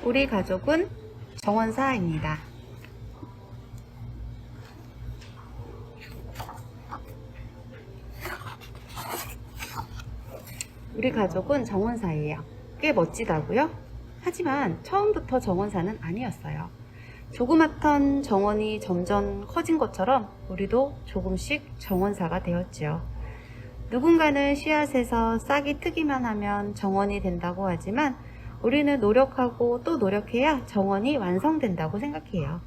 우리 가족은 정원사입니다. 우리 가족은 정원사예요. 꽤 멋지다고요? 하지만 처음부터 정원사는 아니었어요. 조그맣던 정원이 점점 커진 것처럼 우리도 조금씩 정원사가 되었지요. 누군가는 씨앗에서 싹이 트기만 하면 정원이 된다고 하지만 우리는 노력하고 또 노력해야 정원이 완성된다고 생각해요.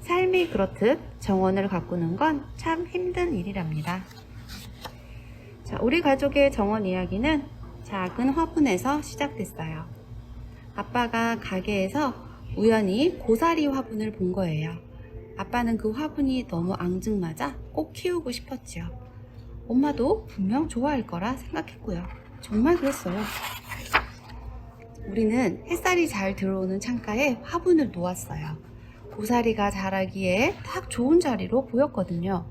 삶이 그렇듯 정원을 가꾸는 건 참 힘든 일이랍니다. 자, 우리 가족의 정원 이야기는 작은 화분에서 시작됐어요. 아빠가 가게에서 우연히 고사리 화분을 본 거예요. 아빠는 그 화분이 너무 앙증맞아 꼭 키우고 싶었지요. 엄마도 분명 좋아할 거라 생각했고요. 정말 그랬어요. 우리는 햇살이 잘 들어오는 창가에 화분을 놓았어요. 고사리가 자라기에 딱 좋은 자리로 보였거든요.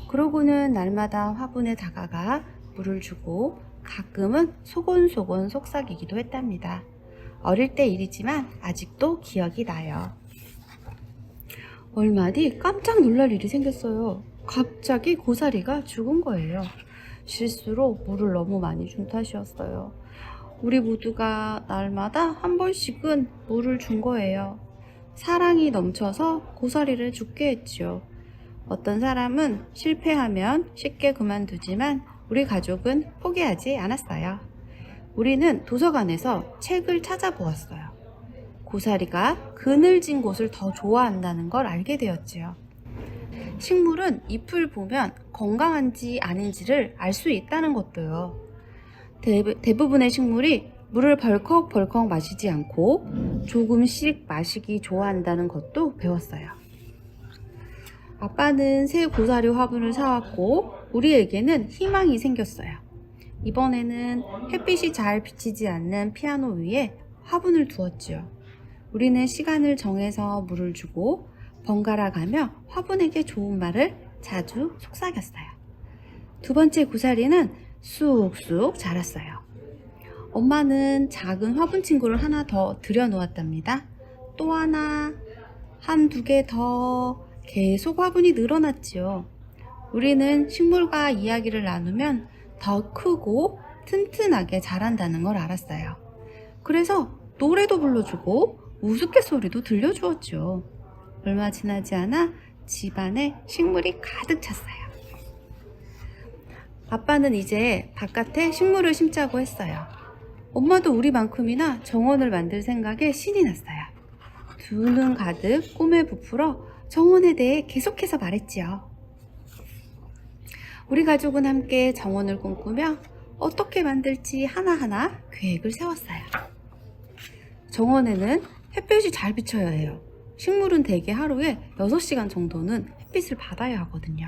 그러고는 날마다 화분에 다가가 물을 주고 가끔은 소곤소곤 속삭이기도 했답니다. 어릴 때 일이지만 아직도 기억이 나요. 얼마 뒤 깜짝 놀랄 일이 생겼어요. 갑자기 고사리가 죽은 거예요. 실수로 물을 너무 많이 준 탓이었어요. 우리 모두가 날마다 한 번씩은 물을 준 거예요. 사랑이 넘쳐서 고사리를 죽게 했지요. 어떤 사람은 실패하면 쉽게 그만두지만 우리 가족은 포기하지 않았어요. 우리는 도서관에서 책을 찾아보았어요. 고사리가 그늘진 곳을 더 좋아한다는 걸 알게 되었지요. 식물은 잎을 보면 건강한지 아닌지를 알 수 있다는 것도요. 대부분의 식물이 물을 벌컥벌컥 마시지 않고 조금씩 마시기 좋아한다는 것도 배웠어요. 아빠는 새 고사리 화분을 사왔고 우리에게는 희망이 생겼어요. 이번에는 햇빛이 잘 비치지 않는 피아노 위에 화분을 두었지요. 우리는 시간을 정해서 물을 주고 번갈아 가며 화분에게 좋은 말을 자주 속삭였어요. 두 번째 고사리는 쑥쑥 자랐어요. 엄마는 작은 화분 친구를 하나 더 들여놓았답니다. 또 하나, 한두 개 더 계속 화분이 늘어났지요. 우리는 식물과 이야기를 나누면 더 크고 튼튼하게 자란다는 걸 알았어요. 그래서 노래도 불러주고 우스갯소리도 들려주었죠. 얼마 지나지 않아 집안에 식물이 가득 찼어요. 아빠는 이제 바깥에 식물을 심자고 했어요. 엄마도 우리만큼이나 정원을 만들 생각에 신이 났어요. 두 눈 가득 꿈에 부풀어 정원에 대해 계속해서 말했지요. 우리 가족은 함께 정원을 꿈꾸며 어떻게 만들지 하나하나 계획을 세웠어요. 정원에는 햇볕이 잘 비쳐야 해요. 식물은 대개 하루에 6시간 정도는 햇빛을 받아야 하거든요.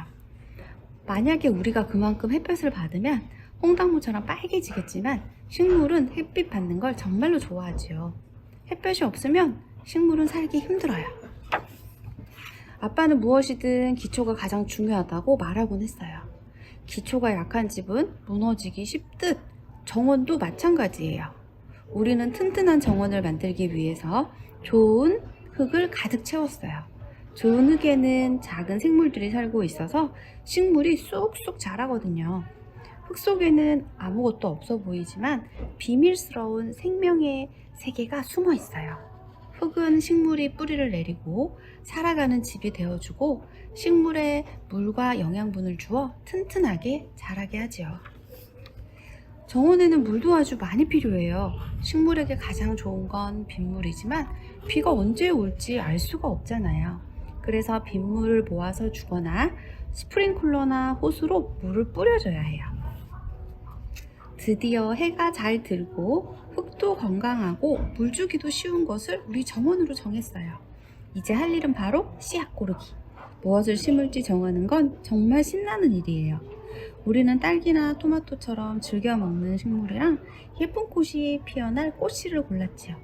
만약에 우리가 그만큼 햇볕을 받으면 홍당무처럼 빨개지겠지만 식물은 햇빛 받는 걸 정말로 좋아하지요. 햇볕이 없으면 식물은 살기 힘들어요. 아빠는 무엇이든 기초가 가장 중요하다고 말하곤 했어요. 기초가 약한 집은 무너지기 쉽듯 정원도 마찬가지예요. 우리는 튼튼한 정원을 만들기 위해서 좋은 흙을 가득 채웠어요. 좋은 흙에는 작은 생물들이 살고 있어서 식물이 쑥쑥 자라거든요. 흙 속에는 아무것도 없어 보이지만 비밀스러운 생명의 세계가 숨어 있어요. 흙은 식물이 뿌리를 내리고 살아가는 집이 되어주고 식물에 물과 영양분을 주어 튼튼하게 자라게 하지요. 정원에는 물도 아주 많이 필요해요. 식물에게 가장 좋은 건 빗물이지만 비가 언제 올지 알 수가 없잖아요. 그래서 빗물을 모아서 주거나 스프링클러나 호스로 물을 뿌려줘야 해요. 드디어 해가 잘 들고 흙도 건강하고 물주기도 쉬운 것을 우리 정원으로 정했어요. 이제 할 일은 바로 씨앗 고르기. 무엇을 심을지 정하는 건 정말 신나는 일이에요. 우리는 딸기나 토마토처럼 즐겨 먹는 식물이랑 예쁜 꽃이 피어날 꽃씨를 골랐지요.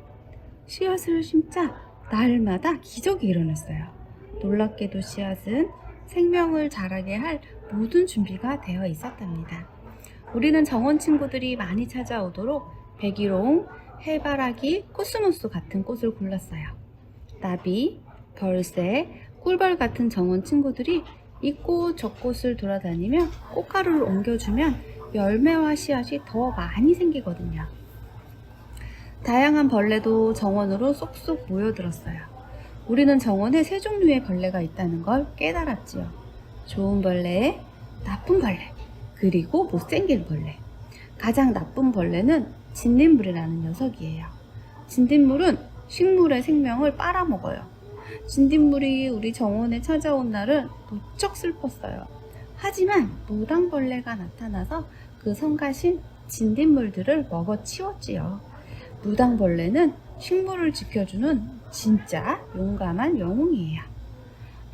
씨앗을 심자 날마다 기적이 일어났어요. 놀랍게도 씨앗은 생명을 자라게 할 모든 준비가 되어 있었답니다. 우리는 정원 친구들이 많이 찾아오도록 배기롱, 해바라기, 코스모스 같은 꽃을 골랐어요. 나비, 벌새, 꿀벌 같은 정원 친구들이 이 꽃 저 꽃을 돌아다니며 꽃가루를 옮겨주면 열매와 씨앗이 더 많이 생기거든요. 다양한 벌레도 정원으로 쏙쏙 모여들었어요. 우리는 정원에 세 종류의 벌레가 있다는 걸 깨달았지요. 좋은 벌레, 나쁜 벌레, 그리고 못생긴 벌레. 가장 나쁜 벌레는 진딧물이라는 녀석이에요. 진딧물은 식물의 생명을 빨아먹어요. 진딧물이 우리 정원에 찾아온 날은 무척 슬펐어요. 하지만 무당벌레가 나타나서 그 성가신 진딧물들을 먹어치웠지요. 무당벌레는 식물을 지켜주는 진짜 용감한 영웅이에요.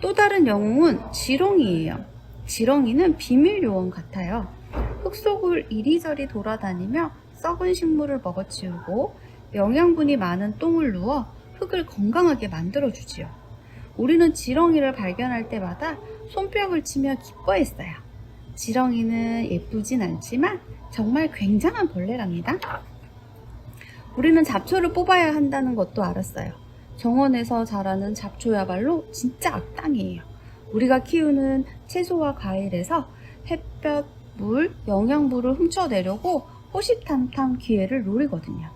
또 다른 영웅은 지렁이에요. 지렁이는 비밀 요원 같아요. 흙 속을 이리저리 돌아다니며 썩은 식물을 먹어치우고 영양분이 많은 똥을 누워 흙을 건강하게 만들어주지요. 우리는 지렁이를 발견할 때마다 손뼉을 치며 기뻐했어요. 지렁이는 예쁘진 않지만 정말 굉장한 벌레랍니다. 우리는 잡초를 뽑아야 한다는 것도 알았어요. 정원에서 자라는 잡초야말로 진짜 악당이에요. 우리가 키우는 채소와 과일에서 햇볕, 물, 영양분을 훔쳐내려고 호시탐탐 기회를 노리거든요.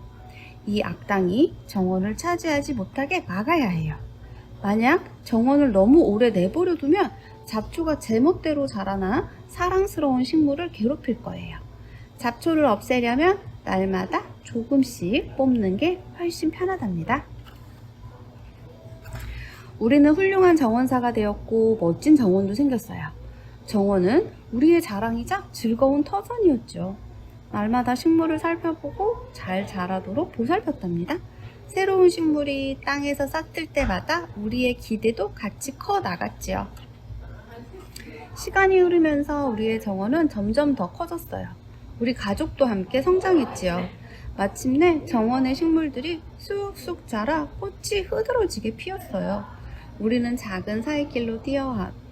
이 악당이 정원을 차지하지 못하게 막아야 해요. 만약 정원을 너무 오래 내버려 두면 잡초가 제멋대로 자라나 사랑스러운 식물을 괴롭힐 거예요. 잡초를 없애려면 날마다 조금씩 뽑는 게 훨씬 편하답니다. 우리는 훌륭한 정원사가 되었고 멋진 정원도 생겼어요. 정원은 우리의 자랑이자 즐거운 터전이었죠. 날마다 식물을 살펴보고 잘 자라도록 보살폈답니다. 새로운 식물이 땅에서 싹틀 때마다 우리의 기대도 같이 커 나갔지요. 시간이 흐르면서 우리의 정원은 점점 더 커졌어요. 우리 가족도 함께 성장했지요. 마침내 정원의 식물들이 쑥쑥 자라 꽃이 흐드러지게 피었어요. 우리는 작은 사이길로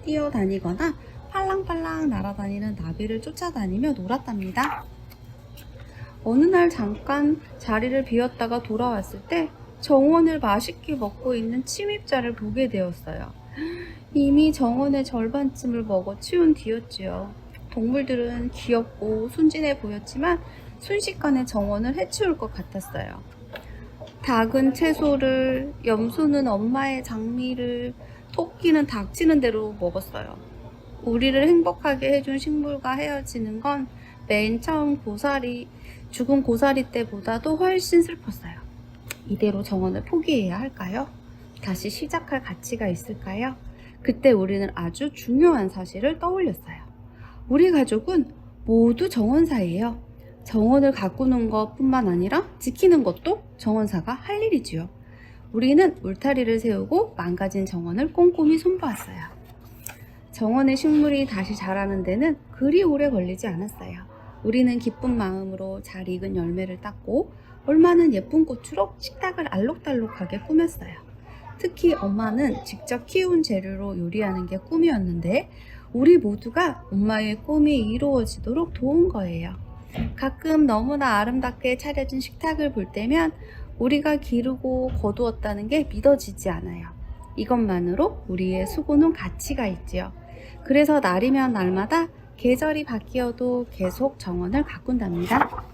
뛰어다니거나 팔랑팔랑 날아다니는 나비를 쫓아다니며 놀았답니다. 어느 날 잠깐 자리를 비웠다가 돌아왔을 때 정원을 맛있게 먹고 있는 침입자를 보게 되었어요. 이미 정원의 절반쯤을 먹어 치운 뒤였지요. 동물들은 귀엽고 순진해 보였지만 순식간에 정원을 해치울 것 같았어요. 닭은 채소를, 염소는 엄마의 장미를, 토끼는 닥치는 대로 먹었어요. 우리를 행복하게 해준 식물과 헤어지는 건 맨 처음 죽은 고사리 때보다도 훨씬 슬펐어요. 이대로 정원을 포기해야 할까요? 다시 시작할 가치가 있을까요? 그때 우리는 아주 중요한 사실을 떠올렸어요. 우리 가족은 모두 정원사예요. 정원을 가꾸는 것뿐만 아니라 지키는 것도 정원사가 할 일이지요. 우리는 울타리를 세우고 망가진 정원을 꼼꼼히 손보았어요. 정원의 식물이 다시 자라는 데는 그리 오래 걸리지 않았어요. 우리는 기쁜 마음으로 잘 익은 열매를 땄고 얼마는 예쁜 꽃으로 식탁을 알록달록하게 꾸몄어요. 특히 엄마는 직접 키운 재료로 요리하는 게 꿈이었는데 우리 모두가 엄마의 꿈이 이루어지도록 도운 거예요. 가끔 너무나 아름답게 차려진 식탁을 볼 때면 우리가 기르고 거두었다는 게 믿어지지 않아요. 이것만으로 우리의 수고는 가치가 있지요. 그래서 날이면 날마다 계절이 바뀌어도 계속 정원을 가꾼답니다.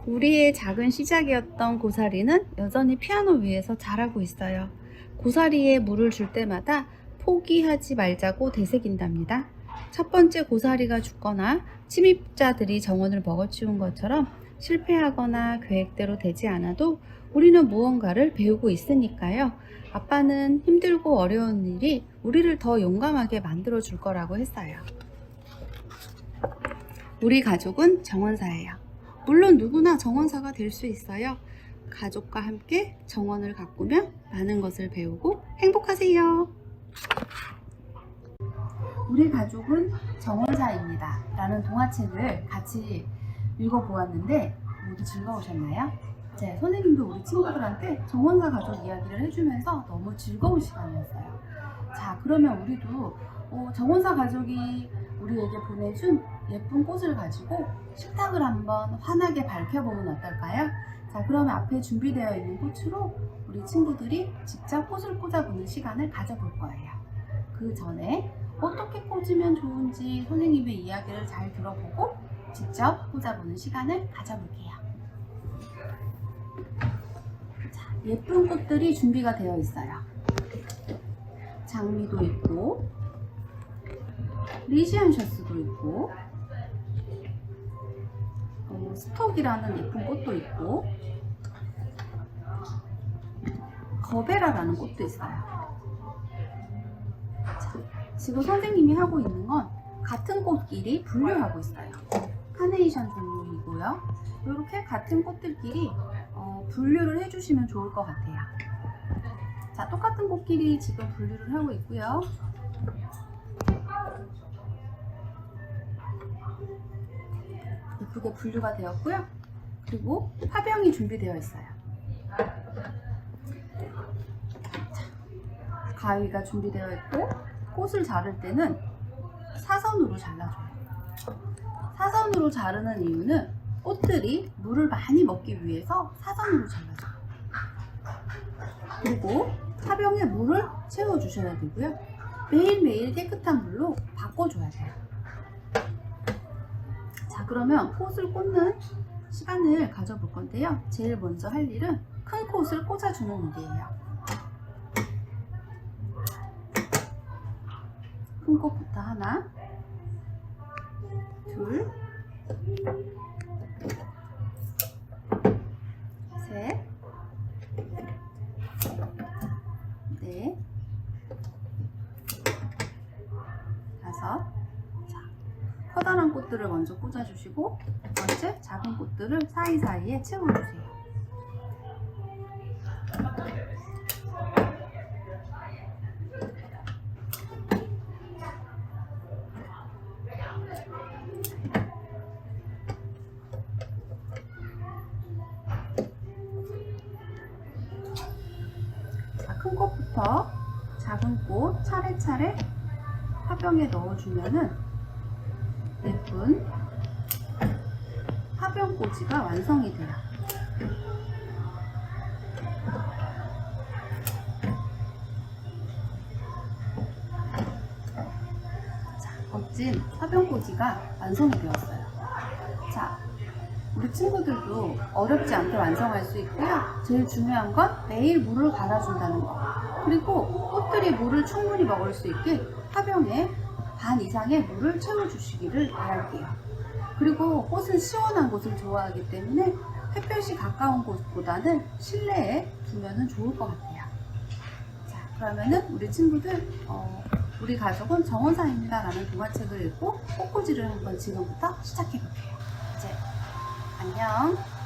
우리의 작은 시작이었던 고사리는 여전히 피아노 위에서 자라고 있어요. 고사리에 물을 줄 때마다 포기하지 말자고 되새긴답니다. 첫 번째 고사리가 죽거나 침입자들이 정원을 먹어치운 것처럼 실패하거나 계획대로 되지 않아도 우리는 무언가를 배우고 있으니까요. 아빠는 힘들고 어려운 일이 우리를 더 용감하게 만들어 줄 거라고 했어요. 우리 가족은 정원사예요. 물론 누구나 정원사가 될 수 있어요. 가족과 함께 정원을 가꾸며 많은 것을 배우고 행복하세요. 우리 가족은 정원사입니다. 라는 동화책을 같이 읽어보았는데 모두 즐거우셨나요? 네, 선생님도 우리 친구들한테 정원사 가족 이야기를 해주면서 너무 즐거운 시간이었어요. 자, 그러면 우리도 정원사 가족이 우리에게 보내준 예쁜 꽃을 가지고 식탁을 한번 환하게 밝혀보면 어떨까요? 자, 그러면 앞에 준비되어 있는 꽃으로 우리 친구들이 직접 꽃을 꽂아보는 시간을 가져볼 거예요. 그 전에 어떻게 꽂으면 좋은지 선생님의 이야기를 잘 들어보고 직접 꽂아보는 시간을 가져볼게요. 자, 예쁜 꽃들이 준비가 되어 있어요. 장미도 있고 리시안셔스도 있고 스톡이라는 예쁜 꽃도 있고 거베라라는 꽃도 있어요. 자, 지금 선생님이 하고 있는 건 같은 꽃끼리 분류하고 있어요. 카네이션 종류이고요. 이렇게 같은 꽃들끼리 분류를 해주시면 좋을 것 같아요. 자, 똑같은 꽃끼리 지금 분류를 하고 있고요. 예쁘게 분류가 되었고요. 그리고 화병이 준비되어 있어요. 자, 가위가 준비되어 있고 꽃을 자를 때는 사선으로 잘라줘요. 사선으로 자르는 이유는 꽃들이 물을 많이 먹기 위해서 사선으로 잘라줘요. 그리고 화병에 물을 채워주셔야 되고요. 매일매일 깨끗한 물로 바꿔줘야 돼요. 자, 그러면 꽃을 꽂는 시간을 가져볼 건데요. 제일 먼저 할 일은 큰 꽃을 꽂아주는 일이에요. 큰 꽃부터 하나, 둘, 셋, 넷, 다섯. 커다란 꽃들을 먼저 꽂아주시고 두 번째 작은 꽃들을 사이사이에 채워주세요. 자, 큰 꽃부터 작은 꽃 차례차례 화병에 넣어주면은 예쁜 화병꽂이가 완성이 돼요. 자, 멋진 화병꽂이가 완성이 되었어요. 자, 우리 친구들도 어렵지 않게 완성할 수 있고요. 제일 중요한 건 매일 물을 갈아준다는 거. 그리고 꽃들이 물을 충분히 먹을 수 있게 화병에 반 이상의 물을 채워주시기를 바랄게요. 그리고 꽃은 시원한 곳을 좋아하기 때문에 햇볕이 가까운 곳보다는 실내에 두면 좋을 것 같아요. 자, 그러면은 우리 친구들 우리 가족은 정원사입니다 라는 동화책을 읽고 꽃꽂이를 한번 지금부터 시작해 볼게요. 이제 안녕.